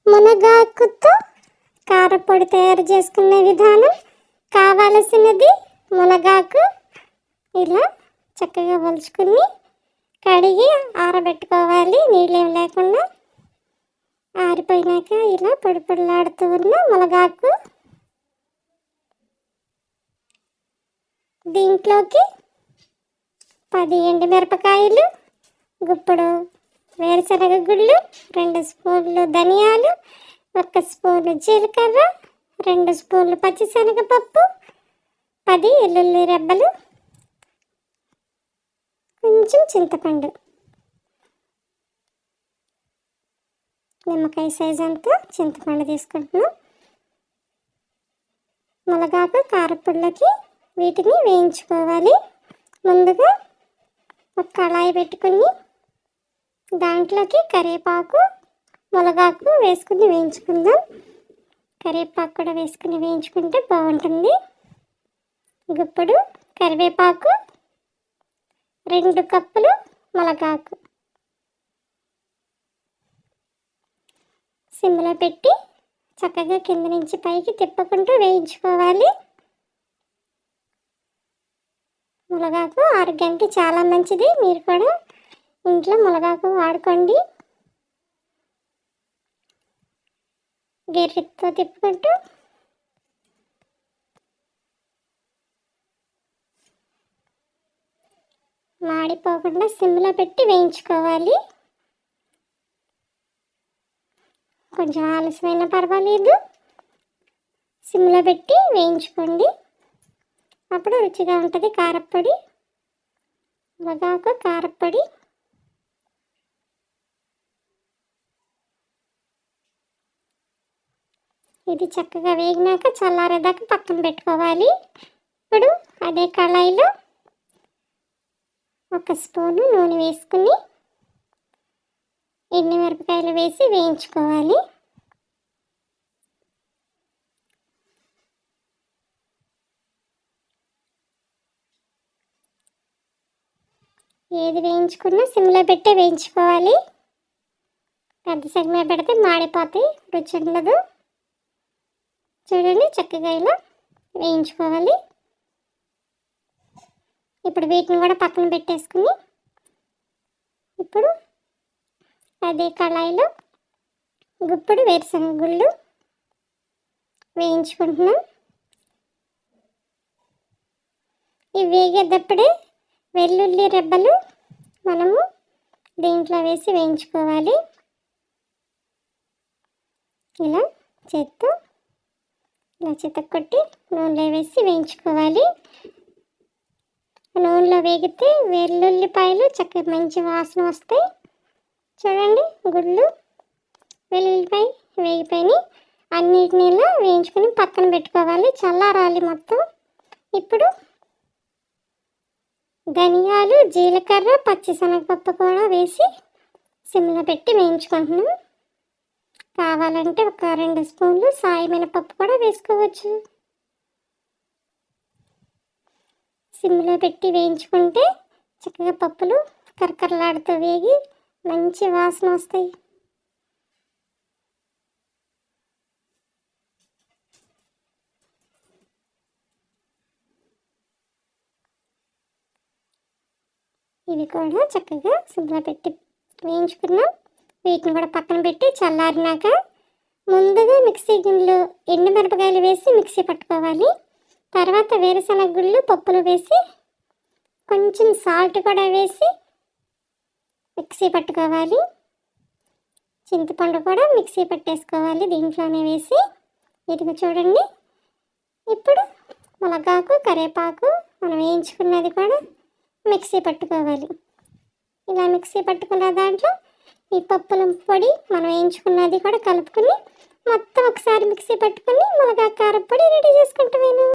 మునగాకుతో కారపొడి తయారు చేసుకునే విధానం. కావలసినది మునగాకు. ఇలా చక్కగా వలుచుకుని కడిగి ఆరబెట్టుకోవాలి, నీళ్ళేం లేకుండా. ఆరిపోయినాక ఇలా పొడి పొడిలాడుతూ ఉన్న మునగాకు, దీంట్లోకి 10 ఎండుమిరపకాయలు, గుప్పుడు వేరుశనగ గుళ్ళు, 2 స్పూన్లు ధనియాలు, 1 స్పూను జీలకర్ర, 2 స్పూన్లు పచ్చిశనగపప్పు, 10 వెల్లుల్లి రెబ్బలు, కొంచెం చింతపండు, నిమ్మకాయ సైజు అంతా చింతపండు తీసుకుంటున్నాం. మునగాకు కారపొడిలోకి వీటిని వేయించుకోవాలి. ముందుగా ఒక కళాయి పెట్టుకుని దాంట్లోకి కరివేపాకు, మునగాకు వేసుకుని వేయించుకుందాం. కరివేపాకు కూడా వేసుకుని వేయించుకుంటే బాగుంటుంది. గుప్పుడు కరివేపాకు, 2 కప్పులు మునగాకు సిమ్లో పెట్టి చక్కగా కింద నుంచి పైకి తిప్పుకుంటూ వేయించుకోవాలి. మునగాకు ఆరోగ్యానికి చాలా మంచిది. మీరు కూడా ఇంట్లో మునగాకు వాడుకోండి. గెర్రెతో తిప్పుకుంటూ మాడిపోకుండా సిమ్లో పెట్టి వేయించుకోవాలి. కొంచెం ఆలస్యమైనా పర్వాలేదు, సిమ్లో పెట్టి వేయించుకోండి, అప్పుడు రుచిగా ఉంటుంది కారప్పొడి. మునగాకు కారప్పొడి. ఇది చక్కగా వేగినాక చల్లారేదాకా పక్కన పెట్టుకోవాలి. ఇప్పుడు అదే కళాయిలో 1 స్పూను నూనె వేసుకుని ఎండుమిరపకాయలు వేసి వేయించుకోవాలి. ఏది వేయించుకున్నా సిమ్లో పెట్టే వేయించుకోవాలి. పెద్ద సగమే పెడితే మాడిపోతాయి, రుచి ఉండదు. చూడండి, చక్కగా ఇలా వేయించుకోవాలి. ఇప్పుడు వీటిని కూడా పక్కన పెట్టేసుకుని ఇప్పుడు అదే కళాయిలో గుప్పుడు వేరుశనగ గుళ్ళు వేయించుకుంటున్నాం. ఇవి వేగేటప్పుడే వెల్లుల్లి రెబ్బలు మనము దీంట్లో వేసి వేయించుకోవాలి. ఇలా చేత్తో ఇలా చితక్కొట్టి నూనెలో వేసి వేయించుకోవాలి. నూనెలో వేగితే వెల్లుల్లిపాయలు చక్కగా మంచి వాసన వస్తాయి. చూడండి, గుళ్ళు వెల్లుల్లిపాయ వేగిపోయి అన్నిటిని ఇలా వేయించుకొని పక్కన పెట్టుకోవాలి, చల్లారాలి మొత్తం. ఇప్పుడు ధనియాలు, జీలకర్ర, పచ్చిశనగపప్పు కూడా వేసి సిమ్లో పెట్టి వేయించుకుంటున్నాం. కావాలంటే ఒక 2 స్పూన్లు సాయి మినపప్పు కూడా వేసుకోవచ్చు. సిమ్లో పెట్టి వేయించుకుంటే చక్కగా పప్పులు కరకరలాడుతూ వేగి మంచి వాసన వస్తాయి. ఇవి కూడా చక్కగా సిమ్లో పెట్టి వేయించుకున్నాం. వీటిని కూడా పక్కన పెట్టి చల్లారినాక ముందుగా మిక్సీ గిన్నెలో ఎండుమిరపకాయలు వేసి మిక్సీ పట్టుకోవాలి. తర్వాత వేరుశనగ గుళ్ళు పప్పులు వేసి కొంచెం సాల్ట్ కూడా వేసి మిక్సీ పట్టుకోవాలి. చింతపండు కూడా మిక్సీ పట్టేసుకోవాలి దీంట్లోనే వేసి. ఇదిగో చూడండి, ఇప్పుడు మునగాకు, కరివేపాకు మనం వేయించుకున్నది కూడా మిక్సీ పట్టుకోవాలి. ఇలా మిక్సీ పట్టుకున్న దాంట్లో ఈ పప్పుల పొడి మనం వేయించుకున్నది కూడా కలుపుకొని మొత్తం ఒకసారి మిక్సీ పట్టుకొని మునగాకు కారపొడి రెడీ చేసుకుంటాను.